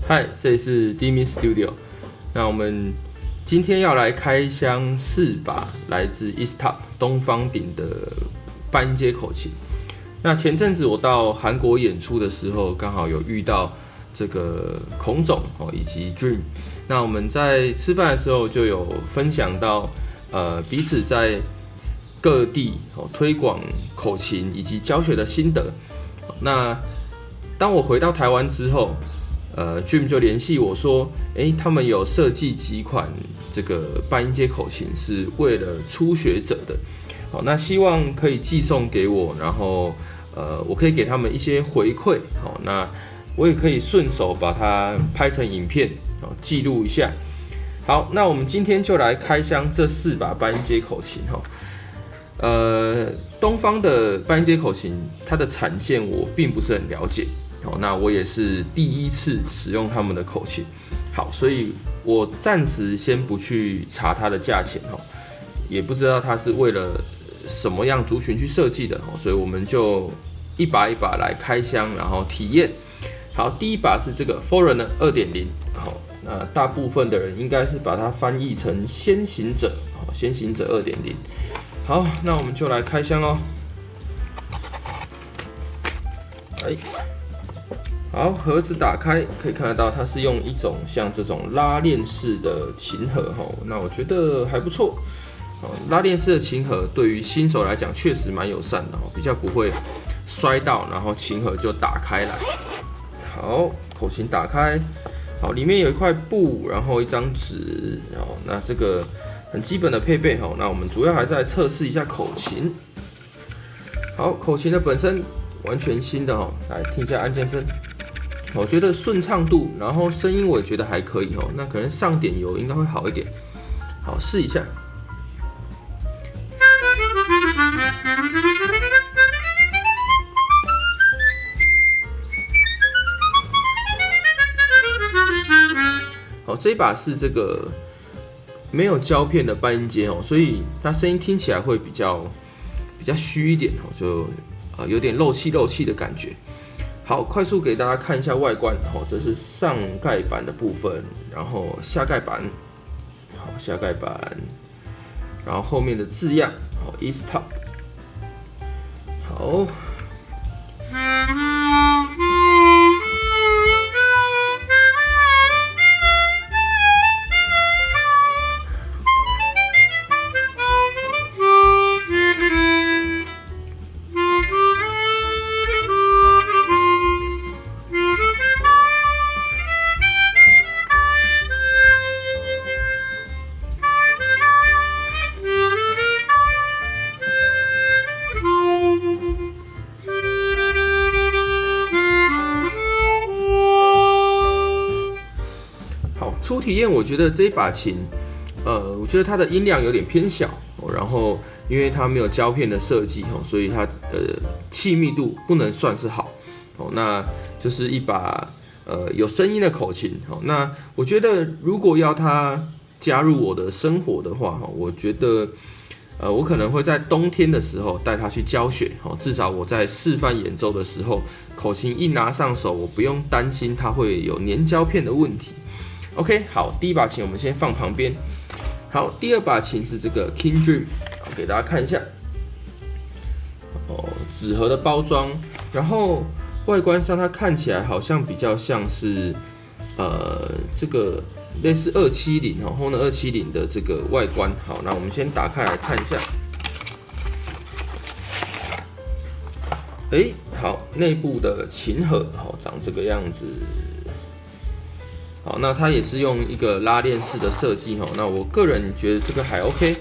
嗨，这里是 Dimi Studio。那我们今天要来开箱4把来自 Eastop 东方鼎的半音阶口琴。那前阵子我到韩国演出的时候，刚好有遇到这个孔总以及 Dream。那我们在吃饭的时候就有分享到，彼此在各地推广口琴以及教学的心得。那当我回到台湾之后，Dream 就联系我说，他们有设计几款这个半音阶口琴，是为了初学者的。好，那希望可以寄送给我，然后我可以给他们一些回馈。好，那我也可以顺手把它拍成影片，记录一下。好，那我们今天就来开箱这4把半音阶口琴。东方的半音阶口琴，它的产线我并不是很了解。那我也是第一次使用他们的口琴，好，所以我暂时先不去查它的价钱，也不知道它是为了什么样族群去设计的，所以我们就一把一把来开箱，然后体验。好，第一把是这个 Foreigner 2.0， 好，那大部分的人应该是把它翻译成先行者，先行者 2.0。好，那我们就来开箱咯。好，盒子打开，可以看得到它是用一种像这种拉链式的琴盒，那我觉得还不错。拉链式的琴盒对于新手来讲确实蛮友善的，比较不会摔到，然后琴盒就打开来。好，口琴打开，好，里面有一块布，然后一张纸，那这个很基本的配备，那我们主要还是来测试一下口琴。好，口琴的本身完全新的，来听一下按键声。我觉得顺畅度，然后声音我也觉得还可以，那可能上点油应该会好一点。好，试一下。好，这一把是这个没有胶片的半音阶，所以它声音听起来会比较虚一点，就有点漏气的感觉。好，快速给大家看一下外观。这是上盖板的部分，然后下盖板，好，下盖板，然后后面的字样，好 ，Eastop， 好。初体验，我觉得这一把琴，我觉得它的音量有点偏小，然后因为它没有胶片的设计，所以它的气密度不能算是好，那就是一把有声音的口琴。那我觉得如果要它加入我的生活的话，我觉得我可能会在冬天的时候带它去教学，至少我在示范演奏的时候，口琴一拿上手，我不用担心它会有粘胶片的问题。OK， 好，第一把琴我们先放旁边。好，第二把琴是这个 King Dream， 好，给大家看一下。纸盒的包装，然后外观上它看起来好像比较像是这个类似270Honor 270的这个外观。好，那我们先打开来看一下。好，内部的琴盒，好，长这个样子。好，那它也是用一个拉链式的设计，那我个人觉得这个还 OK。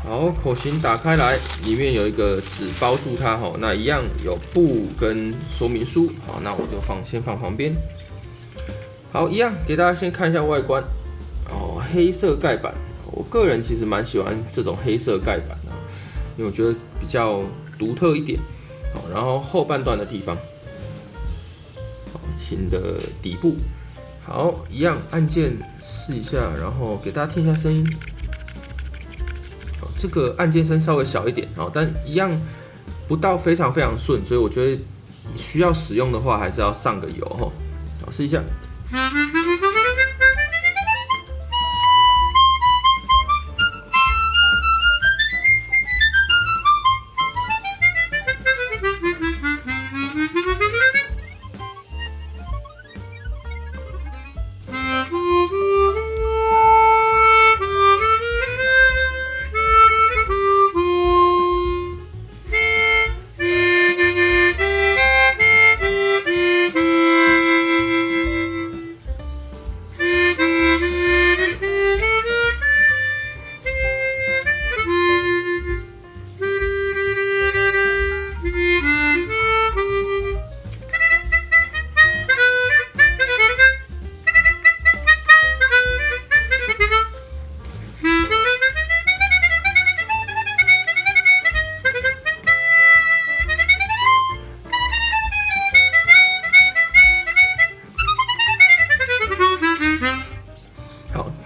好，口琴打开来，里面有一个纸包住它，那一样有布跟说明书。好，那我就先放旁边。好，一样给大家先看一下外观。黑色盖板，我个人其实蛮喜欢这种黑色盖板的，因为我觉得比较独特一点。好，然后后半段的地方，好，琴的底部。好，一样按键试一下，然后给大家听一下声音。这个按键声稍微小一点，但一样不到非常顺，所以我觉得需要使用的话，还是要上个油哈。好，试一下。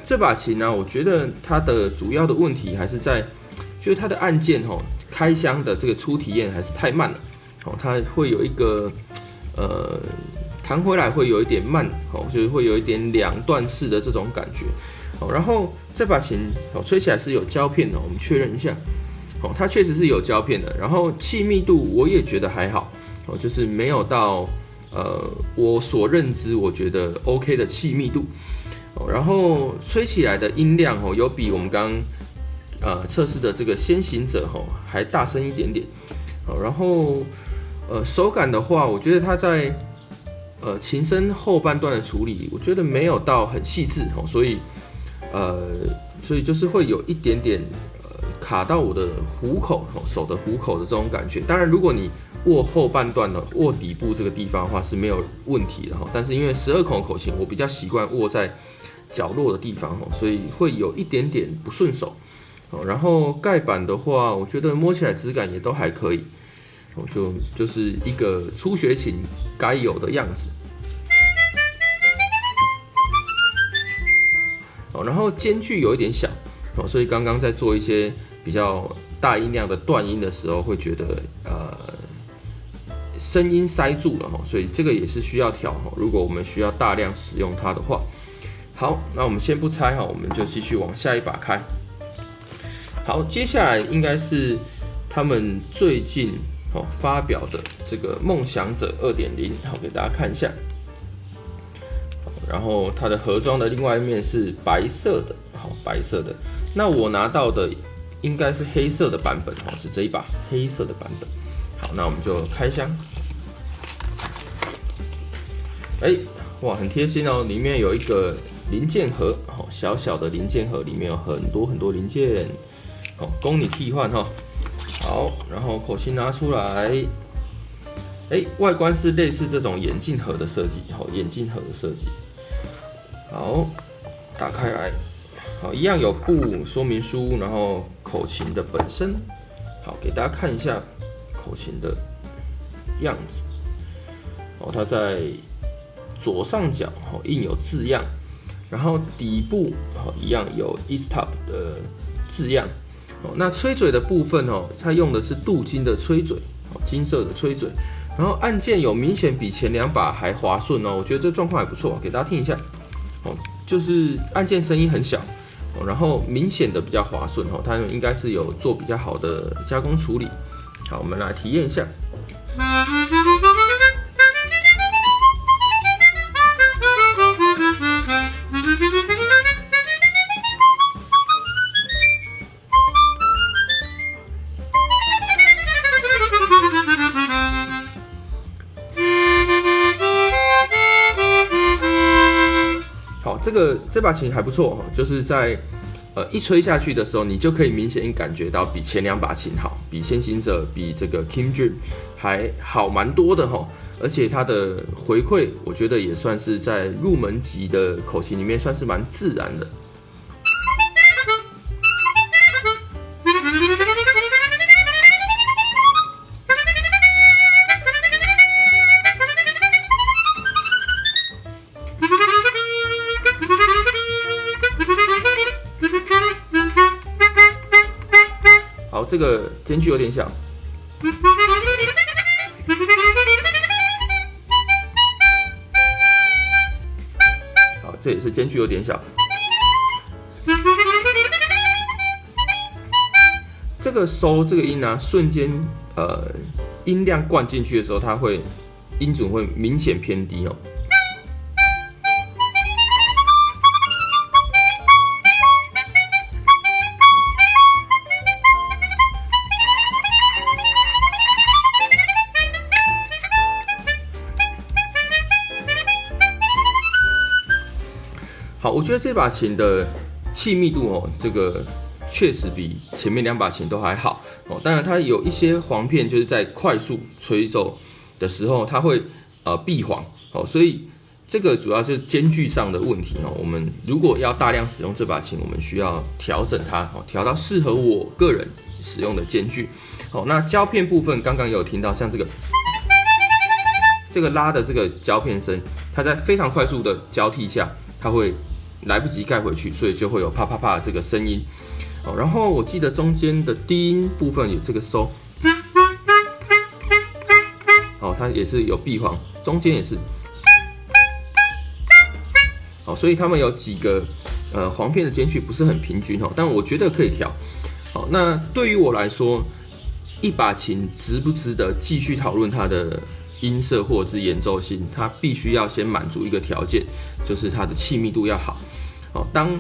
这把琴呢、我觉得它的主要的问题还是在，就是它的按键开箱的这个初体验还是太慢了，它会有一个弹回来会有一点慢，就是会有一点两段式的这种感觉，然后这把琴吹起来是有胶片的，我们确认一下，它确实是有胶片的，然后气密度我也觉得还好，就是没有到我所认知我觉得 OK 的气密度。然后吹起来的音量有比我们刚刚测试的这个先行者还大声一点点。然后手感的话，我觉得它在琴身后半段的处理，我觉得没有到很细致，所以就是会有一点点卡到我的虎口，手的虎口的这种感觉。当然，如果你握后半段的握底部这个地方的话是没有问题的，但是因为12孔口琴，我比较习惯握在角落的地方，所以会有一点点不顺手。然后盖板的话，我觉得摸起来质感也都还可以，就是一个初学琴该有的样子。然后间距有一点小，所以刚刚在做一些比较大音量的断音的时候，会觉得声音塞住了，所以这个也是需要调。如果我们需要大量使用它的话，好，那我们先不拆，我们就继续往下一把开。好，接下来应该是他们最近发表的这个梦想者 2.0， 好，给大家看一下。然后它的盒装的另外一面是白色的，好，白色的。那我拿到的应该是黑色的版本，是这一把黑色的版本。好，那我们就开箱。哇，很贴心哦，里面有一个零件盒，小小的零件盒，里面有很多零件，供你替换哈。好，然后口琴拿出来，外观是类似这种眼镜盒的设计，眼镜盒的设计。好，打开来，好，一样有布说明书，然后口琴的本身，好，给大家看一下口琴的样子。它在左上角印有字样，然后底部一样有 E-Stop 的字样。那吹嘴的部分它用的是镀金的吹嘴，金色的吹嘴。然后按键有明显比前2把还滑顺哦，我觉得这状况还不错，给大家听一下。就是按键声音很小，然后明显的比较滑顺，它应该是有做比较好的加工处理。好，我们来体验一下。好，这把琴还不错，就是在一吹下去的时候，你就可以明显感觉到比前2把琴好，比先行者、比这个 King Dream 还好蛮多的哈。而且它的回馈，我觉得也算是在入门级的口琴里面算是蛮自然的。好，这个间距有点小。这也是间距有点小。这个收这个音啊，瞬间音量灌进去的时候，它会音准会明显偏低哦。好，我觉得这把琴的气密度哦，这个确实比前面2把琴都还好哦。当然，它有一些簧片就是在快速吹奏的时候，它会闭簧哦，所以这个主要是间距上的问题哦。我们如果要大量使用这把琴，我们需要调整它哦，调到适合我个人使用的间距。哦，那胶片部分刚刚有听到，像这个拉的这个胶片声，它在非常快速的交替下，它会来不及盖回去，所以就会有啪啪啪的这个声音。哦，然后我记得中间的低音部分有这个收，哦，它也是有闭簧，中间也是。好，所以他们有几个簧片的间距不是很平均哦，但我觉得可以调。好，那对于我来说，一把琴值不值得继续讨论它的音色或者是演奏性，它必须要先满足一个条件，就是它的气密度要好。好，当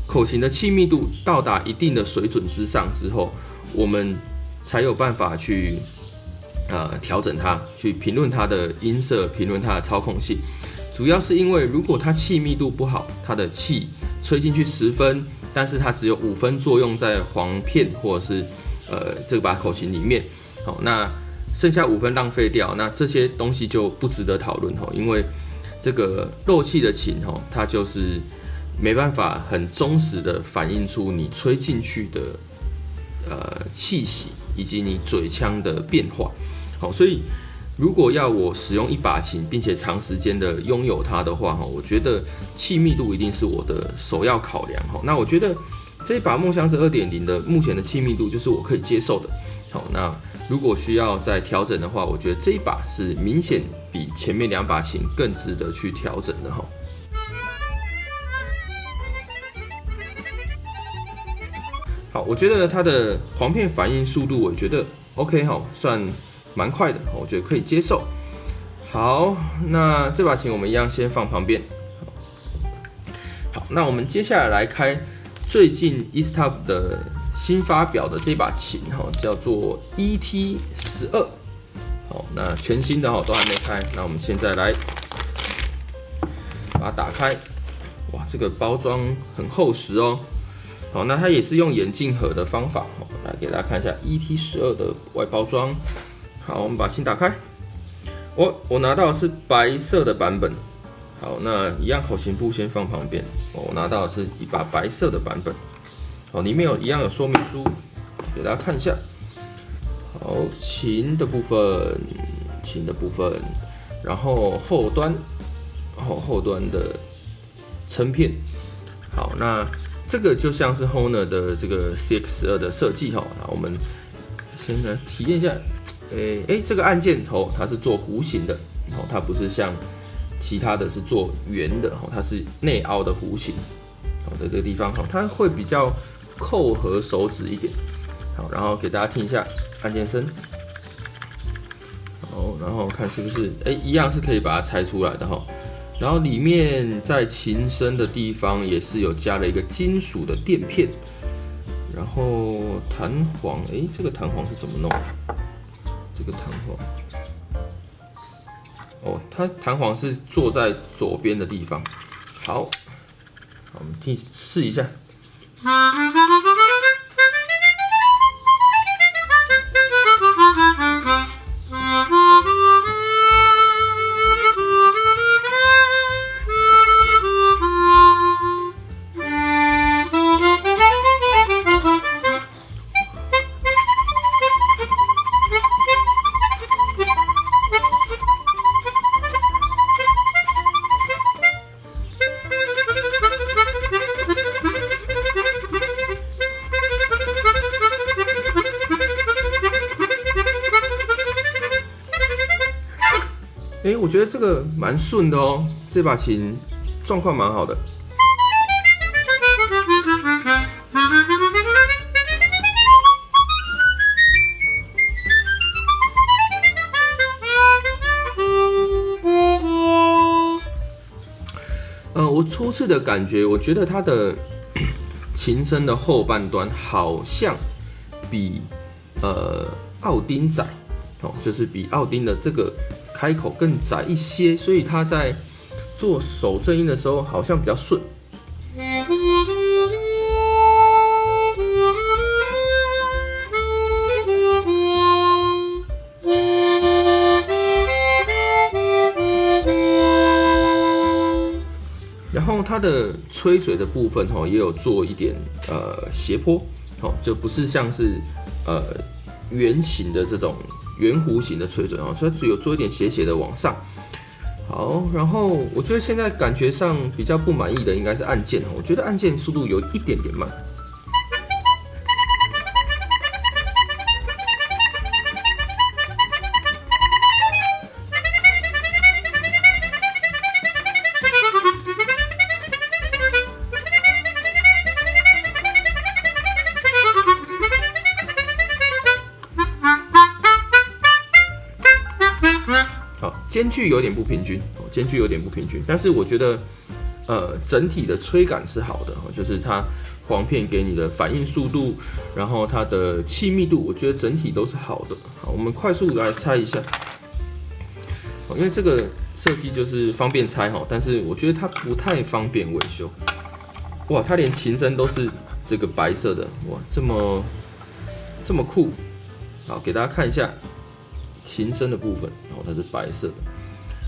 口琴的气密度到达一定的水准之上之后，我们才有办法去调整它，去评论它的音色，评论它的操控性。主要是因为如果它气密度不好，它的气吹进去10分，但是它只有5分作用在簧片或者是这把口琴里面，好，那剩下5分浪费掉，那这些东西就不值得讨论哦，因为这个漏气的琴哦，它就是没办法很忠实的反映出你吹进去的气息以及你嘴腔的变化。好，所以如果要我使用一把琴，并且长时间的拥有它的话，我觉得气密度一定是我的首要考量。那我觉得这一把梦想者 2.0 的目前的气密度就是我可以接受的。好，那如果需要再调整的话，我觉得这一把是明显比前面2把琴更值得去调整的哈。好，我觉得它的簧片反应速度，我觉得 OK 哈，算蛮快的，我觉得可以接受。好，那这把琴我们一样先放旁边。好，那我们接下来来开最近 EastUp 的新发表的这把琴哈，叫做 ET12。好，那全新的哈都还没开，那我们现在来把它打开。哇，这个包装很厚实哦。好，那它也是用眼镜盒的方法，来给大家看一下 ET12的外包装。好，我们把琴打开。我拿到的是白色的版本。好，那一样口琴部先放旁边。我拿到的是一把白色的版本。好，里面一样有说明书，给大家看一下。好，琴的部分，然后后端的撑片。好，那这个就像是 Honor 的这个 CX12 的设计哈。那我们先来体验一下。这个按键头它是做弧形的，它不是像其他的是做圆的，它是内凹的弧形。好，在这个地方它会比较扣合手指一点。好，然后给大家听一下按键声。好，然后看是不是一样是可以把它拆出来的哈。然后里面在琴身的地方也是有加了一个金属的垫片。然后弹簧，这个弹簧是怎么弄的？这个弹簧，它弹簧是坐在左边的地方。好，我们试一下。我觉得这个蛮顺的哦。这把琴状况蛮好的。我初次的感觉，我觉得它的琴身的后半端好像比奥丁窄，就是比奥丁的这个开口更窄一些，所以它在做手正音的时候好像比较顺。然后它的吹嘴的部分也有做一点斜坡，就不是像是圆形的这种圆弧形的吹嘴，所以它有做一点斜斜的往上。好，然后我觉得现在感觉上比较不满意的应该是按键，我觉得按键速度有一点点慢。间距有点不平均，但是我觉得，整体的吹感是好的，就是它簧片给你的反应速度，然后它的气密度，我觉得整体都是好的。好，我们快速来拆一下，因为这个设计就是方便拆但是我觉得它不太方便维修。哇，它连琴身都是这个白色的，哇，这么酷。好，给大家看一下。琴身的部分，它是白色的，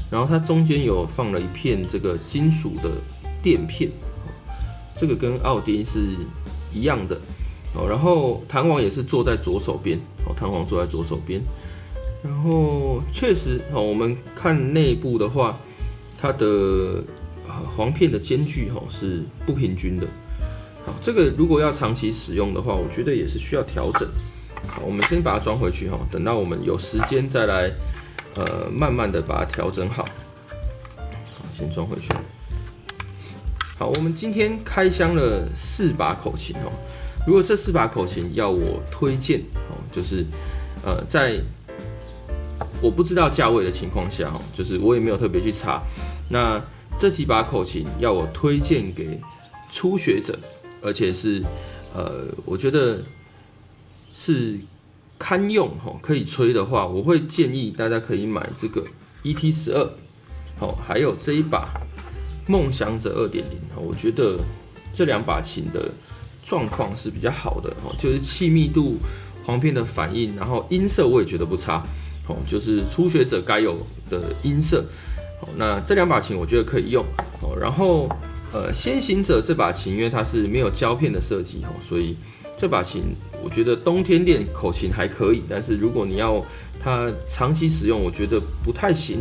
然后它中间有放了一片这个金属的垫片，这个跟奥丁是一样的，然后弹簧也是坐在左手边，然后确实，我们看内部的话，它的簧片的间距是不平均的，好，这个如果要长期使用的话，我觉得也是需要调整。好，我们先把它装回去，等到我们有时间再来，慢慢的把它调整好。好，先装回去。好，我们今天开箱了4把口琴，如果这4把口琴要我推荐，就是在我不知道价位的情况下，就是我也没有特别去查，那这几把口琴要我推荐给初学者，而且是我觉得是堪用可以吹的话，我会建议大家可以买这个 ET12，还有这一把梦想者 2.0， 我觉得这2把琴的状况是比较好的，就是气密度、簧片的反应，然后音色我也觉得不差，就是初学者该有的音色。那这2把琴我觉得可以用，然后先行者这把琴，因为它是没有胶片的设计，所以这把琴我觉得冬天练口琴还可以，但是如果你要它长期使用，我觉得不太行。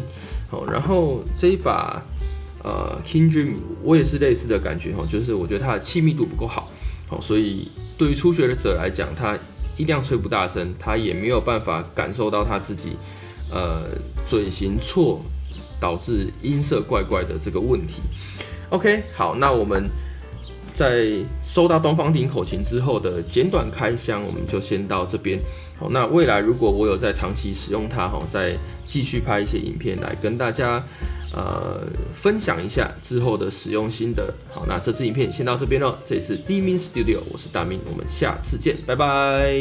然后这一把King Dream 我也是类似的感觉，就是我觉得它的气密度不够好，所以对于初学者来讲，他音量吹不大声，他也没有办法感受到他自己嘴型错导致音色怪怪的这个问题。OK， 好，那我们在收到东方鼎口琴之后的简短开箱，我们就先到这边。好，那未来如果我有在长期使用它，再继续拍一些影片来跟大家分享一下之后的使用心得。好，那这支影片先到这边了，这里是 D Min Studio， 我是大明，我们下次见，拜拜。